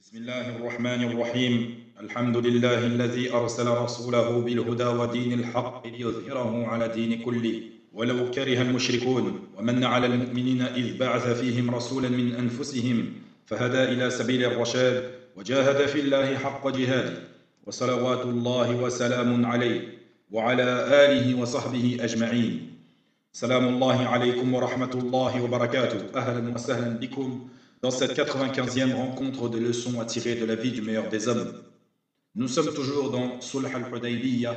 بسم الله الرحمن الرحيم الحمد لله الذي أرسل رسوله بالهدى ودين الحق ليظهره على دين كله ولو كره المشركون ومن على المؤمنين إذ بعث فيهم رسولا من أنفسهم فهدى إلى سبيل الرشاد وجاهد في الله حق جهاده وصلوات الله وسلام عليه وعلى آله وصحبه أجمعين. سلام الله عليكم ورحمة الله وبركاته. أهلا وسهلا بكم dans cette 95e rencontre des leçons à tirer de la vie du meilleur des hommes. Nous sommes toujours dans Sulh al-Hudaybiyah,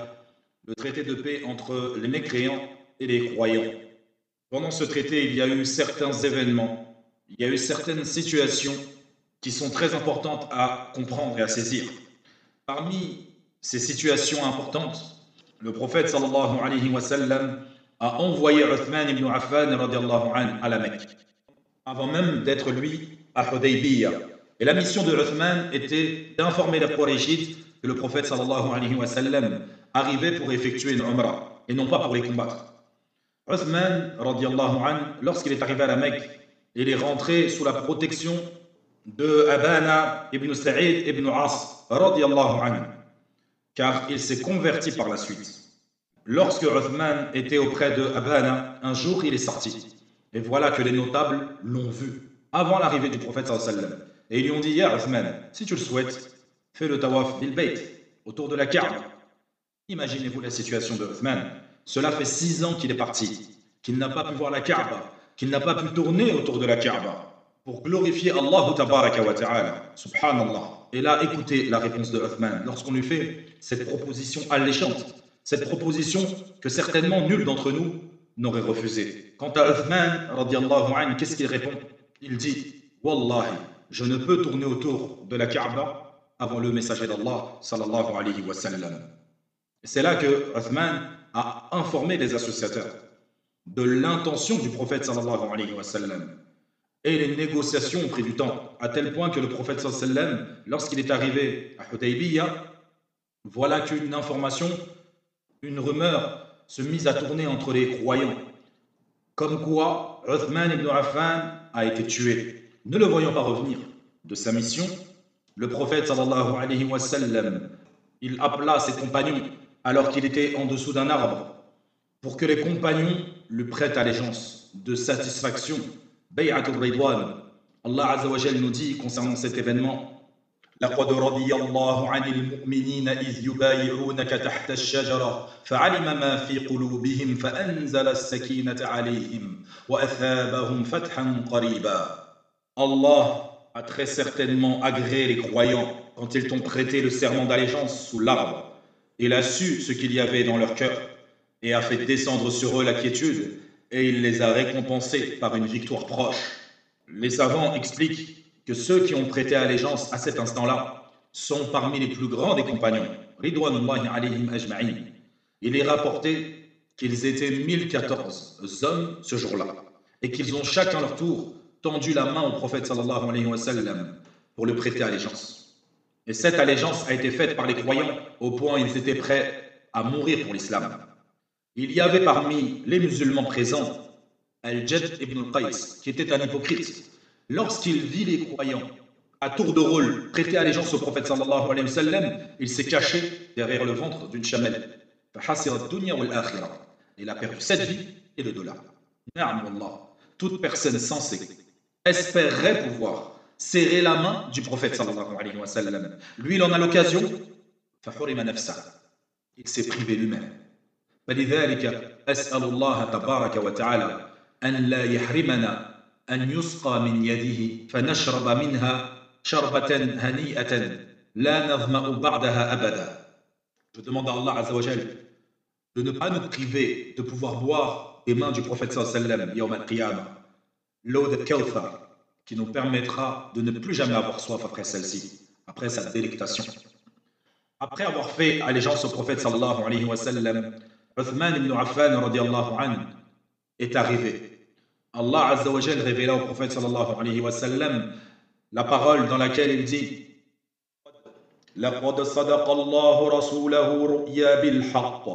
le traité de paix entre les mécréants et les croyants. Pendant ce traité, il y a eu certains événements, il y a eu certaines situations qui sont très importantes à comprendre et à saisir. Parmi ces situations importantes, le prophète sallallahu alayhi wa sallam a envoyé Uthman ibn Affan radiallahu anhu à la Mecque, avant même d'être lui à Hudaybiyah. Et la mission de Uthman était d'informer les Qurayshites que le prophète sallallahu alayhi wa sallam arrivait pour effectuer une umrah et non pas pour les combattre. Uthman radiallahu anhu, lorsqu'il est arrivé à la Mecque, il est rentré sous la protection de Abana ibn Sa'id ibn As radiallahu anhu, car il s'est converti par la suite. Lorsque Uthman était auprès de Abana, un jour il est sorti. Et voilà que les notables l'ont vu avant l'arrivée du prophète sallallahu alayhi wa sallam. Et ils lui ont dit: Ya Uthman, si tu le souhaites, fais le tawaf bil bayt, autour de la Kaaba. Imaginez-vous la situation de Uthman. Cela fait 6 ans qu'il est parti, qu'il n'a pas pu voir la Kaaba, qu'il n'a pas pu tourner autour de la Kaaba pour glorifier Allah tabaraka wa ta'ala. Subhanallah. Et là, écoutez la réponse de Uthman lorsqu'on lui fait cette proposition alléchante, cette proposition que certainement nul d'entre nous n'aurait refusé. Quant à Uthman, radiallahu anhu, qu'est-ce qu'il répond? Il dit: Wallahi, je ne peux tourner autour de la Kaaba avant le messager d'Allah, sallallahu alayhi wa sallam. Et c'est là que Uthman a informé les associateurs de l'intention du prophète, sallallahu alayhi wa sallam. Et les négociations ont pris du temps, à tel point que le prophète, sallallahu alayhi wa sallam, lorsqu'il est arrivé à Hudaybiyah, voilà qu'une information, une rumeur se mise à tourner entre les croyants, comme quoi Uthman ibn Affan a été tué. Ne le voyant pas revenir de sa mission, le prophète sallallahu alayhi wa sallam, il appela ses compagnons alors qu'il était en dessous d'un arbre pour que les compagnons lui prêtent allégeance de satisfaction. Bay'atul Ridwan. Allah Azza wa Jal nous dit concernant cet événement: لقد رضي الله عن المؤمنين إذ يبايعونك تحت الشجرة فعلم ما في قلوبهم فأنزل السكينة عليهم وأثابهم فتحا قريبا. Allah a très certainement agréé les croyants quand ils t'ont prêté le serment d'allégeance sous l'arbre. Il a su ce qu'il y avait dans leur cœur et a fait descendre sur eux la quiétude, et il les a récompensés par une victoire proche. Les savants expliquent que ceux qui ont prêté allégeance à cet instant-là sont parmi les plus grands des compagnons. Ridwanullahi alayhim ajma'in. Il est rapporté qu'ils étaient 1014 hommes ce jour-là, et qu'ils ont chacun leur tour tendu la main au prophète sallallahu alayhi wa sallam pour le prêter allégeance. Et cette allégeance a été faite par les croyants au point où ils étaient prêts à mourir pour l'islam. Il y avait parmi les musulmans présents Al-Jadd ibn al-Qais, qui était un hypocrite. Lorsqu'il vit les croyants à tour de rôle prêter allégeance au prophète sallallahu alayhi wa sallam, il s'est caché derrière le ventre d'une chamelle. Il a perdu cette vie et le dollar. Toute personne sensée espérerait pouvoir serrer la main du prophète sallallahu alayhi wa sallam. Lui, il en a l'occasion. Il s'est privé lui-même. فلذلك أسأل الله تبارك وتعالى أن لا يحرمنا أن يسقى من يده فنشرب منها شربة هنيئة لا نظمأ بعدها أبدا. Je demande à Allah Azza wa Jal de ne pas nous priver de pouvoir boire des mains du prophète sallallahu alayhi wa sallam yawm al-qiyamah, l'eau de Kawthar, qui nous permettra de ne plus jamais avoir soif après celle-ci, après sa délectation. Après avoir fait allégeance au prophète sallallahu alayhi wa sallam, Uthman ibn Affan radiallahu anhu est arrivé. Allah Azza wa Jal révéla au prophète sallallahu alayhi wa sallam la parole dans laquelle il dit: لقد صدق الله رسوله رؤيا بالحق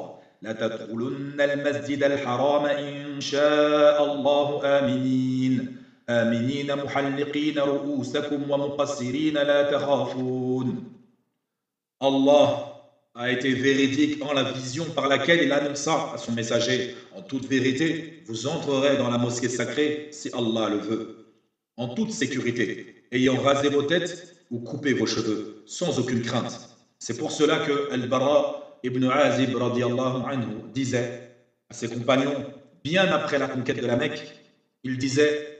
لتدخلن المسجد الحرام إن شاء الله آمنين آمنين محلقين رؤوسكم ومقصرين لا تخافون. Allah a été véridique en la vision par laquelle il annonça à son messager: en toute vérité, vous entrerez dans la mosquée sacrée si Allah le veut, en toute sécurité, ayant rasé vos têtes ou coupé vos cheveux, sans aucune crainte. C'est pour cela que Al-Bara ibn Azib radiallahu anhu disait à ses compagnons, bien après la conquête de la Mecque, il disait: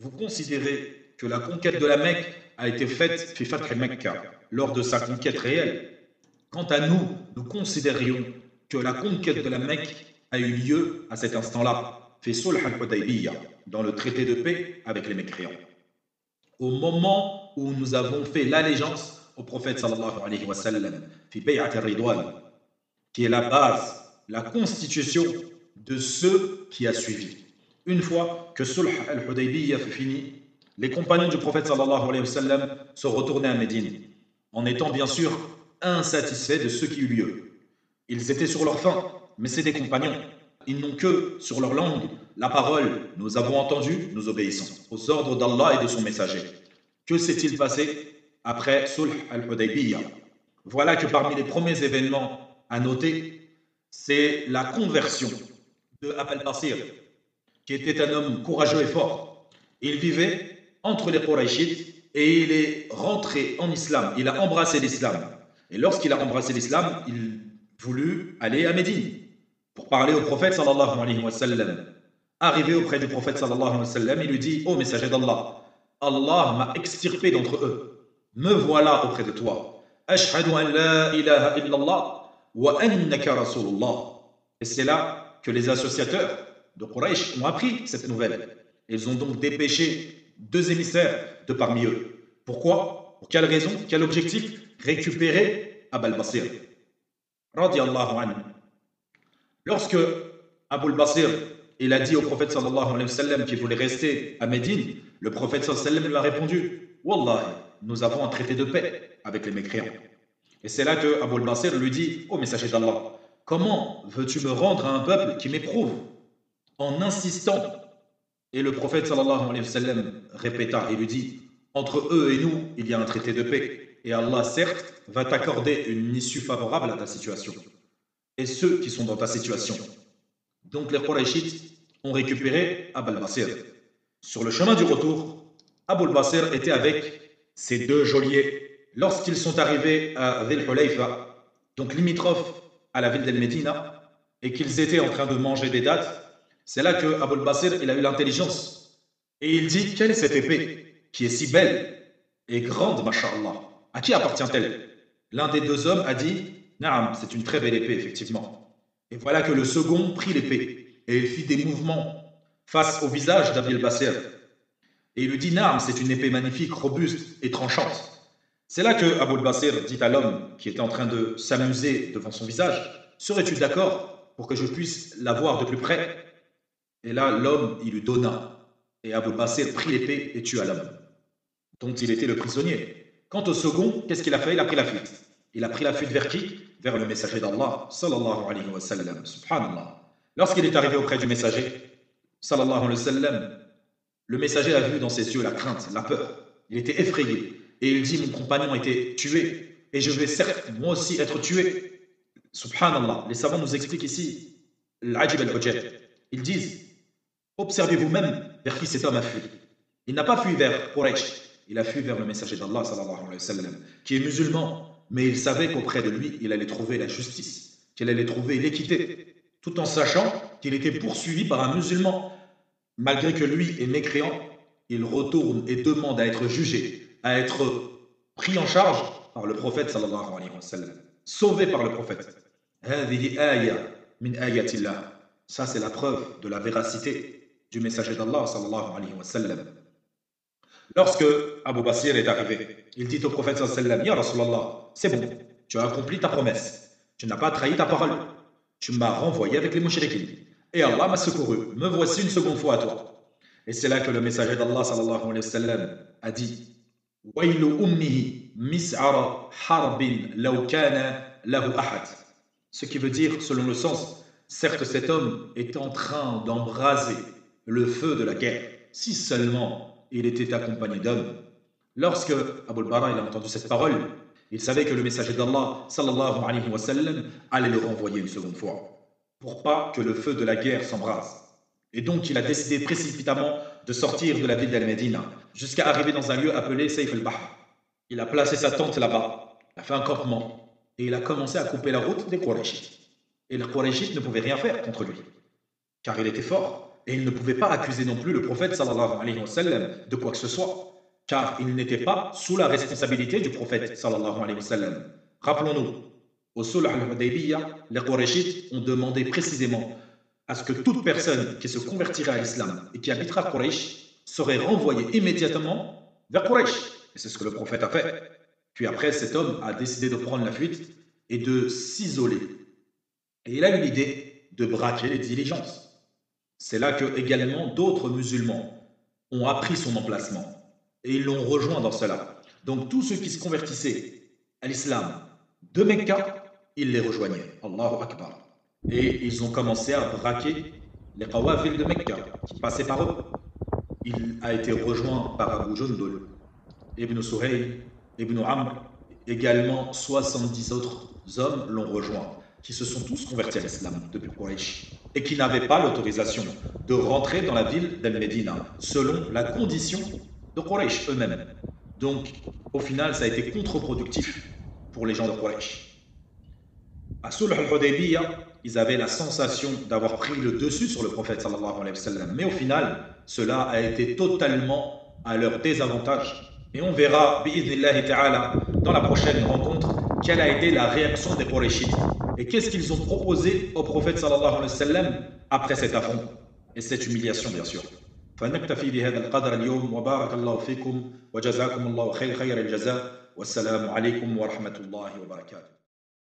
vous considérez que la conquête de la Mecque a été faite fi Fath Mecca, lors de sa conquête réelle. Quant à nous, nous considérions que la conquête de la Mecque a eu lieu à cet instant-là, fi Sulh al-Hudaybiyah, dans le traité de paix avec les mécréants. Au moment où nous avons fait l'allégeance au prophète sallallahu alayhi wa sallam, fi Bay'at al-Ridwan, qui est la base, la constitution de ce qui a suivi. Une fois que Sulh al-Hudaybiyah fut fini, les compagnons du prophète sallallahu alayhi wa sallam sont retournés à Médine, en étant bien sûr insatisfaits de ce qui eut lieu. Ils étaient sur leur faim, mais c'est des compagnons. Ils n'ont que sur leur langue la parole: nous avons entendu, nous obéissons aux ordres d'Allah et de son messager. Que s'est-il passé après Sulh al-Hudaybiyah? Voilà que parmi les premiers événements à noter, c'est la conversion de Abul Basir, qui était un homme courageux et fort. Il vivait entre les Qurayshites et il est rentré en islam, il a embrassé l'islam. Et lorsqu'il a embrassé l'islam, il voulut aller à Médine pour parler au prophète sallallahu alayhi wa sallam. Arrivé auprès du prophète sallallahu alayhi wa sallam, il lui dit: ô messager d'Allah, Allah m'a extirpé d'entre eux. Me voilà auprès de toi. Ashhadu an la ilaha illallah wa annaka rasulullah. Et c'est là que les associateurs de Quraysh ont appris cette nouvelle. Ils ont donc dépêché 2 émissaires de parmi eux. Pourquoi? Pour quelle raison? Quel objectif? Récupérer Abul Basir. Radiallahu anhu. Lorsque Abul Basir il a dit au prophète sallallahu alayhi wa sallam qu'il voulait rester à Médine, le prophète sallallahu alayhi wa sallam lui a répondu: Wallahi, nous avons un traité de paix avec les mécréants. Et c'est là que Abul Basir lui dit: ô messager d'Allah, comment veux-tu me rendre à un peuple qui m'éprouve en insistant? Et le prophète sallallahu alayhi wa sallam répéta et lui dit: entre eux et nous, il y a un traité de paix. Et Allah, certes, va t'accorder une issue favorable à ta situation. Et ceux qui sont dans ta situation. Donc les Qurayshites ont récupéré Abul Basir. Sur le chemin du retour, Abul Basir était avec ses 2 geôliers. Lorsqu'ils sont arrivés à Dhil Hulayfa, donc limitrophe à la ville d'El Medina, et qu'ils étaient en train de manger des dattes, c'est là que Abul Basir il a eu l'intelligence. Et il dit: quelle est cette épée qui est si belle et grande, masha'Allah? À qui appartient-elle? L'un des 2 hommes a dit: Naam, c'est une très belle épée, effectivement. Et voilà que le second prit l'épée et il fit des mouvements face au visage d'Abul Basir. Et il lui dit: Naam, c'est une épée magnifique, robuste et tranchante. C'est là que Abul Basir dit à l'homme qui était en train de s'amuser devant son visage: serais-tu d'accord pour que je puisse la voir de plus près? Et là, l'homme, il lui donna. Et Abul Basir prit l'épée et tua l'homme, dont il était le prisonnier. Quant au second, qu'est-ce qu'il a fait? Il a pris la fuite. Il a pris la fuite vers qui? Vers le messager d'Allah, sallallahu alayhi wa sallam. Subhanallah. Lorsqu'il est arrivé auprès du messager, sallallahu alayhi wa sallam, le messager a vu dans ses yeux la crainte, la peur. Il était effrayé. Et il dit: mon compagnon a été tué. Et je vais certes, moi aussi, être tué. Subhanallah. Les savants nous expliquent ici l'ajib al-hujjat. Ils disent: observez vous-même vers qui cet homme a fui. Il n'a pas fui vers Quraysh. Il a fui vers le messager d'Allah, sallallahu alayhi wa sallam, qui est musulman, mais il savait qu'auprès de lui, il allait trouver la justice, qu'il allait trouver l'équité, tout en sachant qu'il était poursuivi par un musulman. Malgré que lui est mécréant, il retourne et demande à être jugé, à être pris en charge par le prophète, sallallahu alayhi wa sallam, sauvé par le prophète. هذه آية من آيات الله. Ça, c'est la preuve de la véracité du messager d'Allah, sallallahu alayhi wa sallam. Lorsque Abu Basir est arrivé, il dit au prophète sallallahu alayhi wa sallam: Ya Rasulallah, c'est bon, tu as accompli ta promesse, tu n'as pas trahi ta parole, tu m'as renvoyé avec les mouchriquins, et Allah m'a secouru, me voici une seconde fois à toi. Et c'est là que le messager d'Allah sallallahu alayhi wa sallam a dit: Waylu ummihi mis'ara harbin law kana lahu ahad. Ce qui veut dire, selon le sens, certes cet homme est en train d'embraser le feu de la guerre. si seulement il était accompagné d'hommes. Lorsque Abu al-Bara il a entendu cette parole, il savait que le messager d'Allah sallallahu alayhi wa sallam allait le renvoyer une seconde fois pour pas que le feu de la guerre s'embrase. Et donc il a décidé précipitamment de sortir de la ville d'Al-Medina jusqu'à arriver dans un lieu appelé Sayf al-Bahr. Il a placé sa tente là-bas, il a fait un campement et il a commencé à couper la route des Qurayshites. Et les Qurayshites ne pouvaient rien faire contre lui car il était fort et il ne pouvait pas accuser non plus le prophète sallallahu alayhi wa sallam de quoi que ce soit car il n'était pas sous la responsabilité du prophète sallallahu alayhi wa sallam. Rappelons-nous, au Sulh al-Hudaybiyah, les Qurayshites ont demandé précisément à ce que toute personne qui se convertirait à l'islam et qui habitera Quraysh serait renvoyée immédiatement vers Quraysh. Et c'est ce que le prophète a fait. Puis après, cet homme a décidé de prendre la fuite et de s'isoler. Et il a eu l'idée de braquer les diligences. C'est là que également d'autres musulmans ont appris son emplacement et ils l'ont rejoint dans cela. Donc tous ceux qui se convertissaient à l'islam de Mecca, ils les rejoignaient. Allahu Akbar. Et ils ont commencé à braquer les qawafil de Mecca qui passaient par eux. Il a été rejoint par Abu Jundul, Ibn Suhayl, Ibn Amr, également 70 autres hommes l'ont rejoint, qui se sont tous convertis à l'islam depuis Quraysh et qui n'avaient pas l'autorisation de rentrer dans la ville d'Al-Medina selon la condition de Quraysh eux-mêmes. Donc, au final, ça a été contre-productif pour les gens de Quraysh. À Sulh al-Hudaybiyah, ils avaient la sensation d'avoir pris le dessus sur le prophète sallallahu alayhi wa sallam. Mais au final, cela a été totalement à leur désavantage. Et on verra, bi'idhnillahi ta'ala, dans la prochaine rencontre, quelle a été la réaction des Qurayshites. Et qu'est-ce qu'ils ont proposé au prophète sallallahu alayhi wa sallam après cet affront et cette humiliation, bien sûr. فنكتفي بهذا القدر اليوم وبارك الله فيكم وجزاكم الله خير الجزاء والسلام عليكم ورحمة الله وبركاته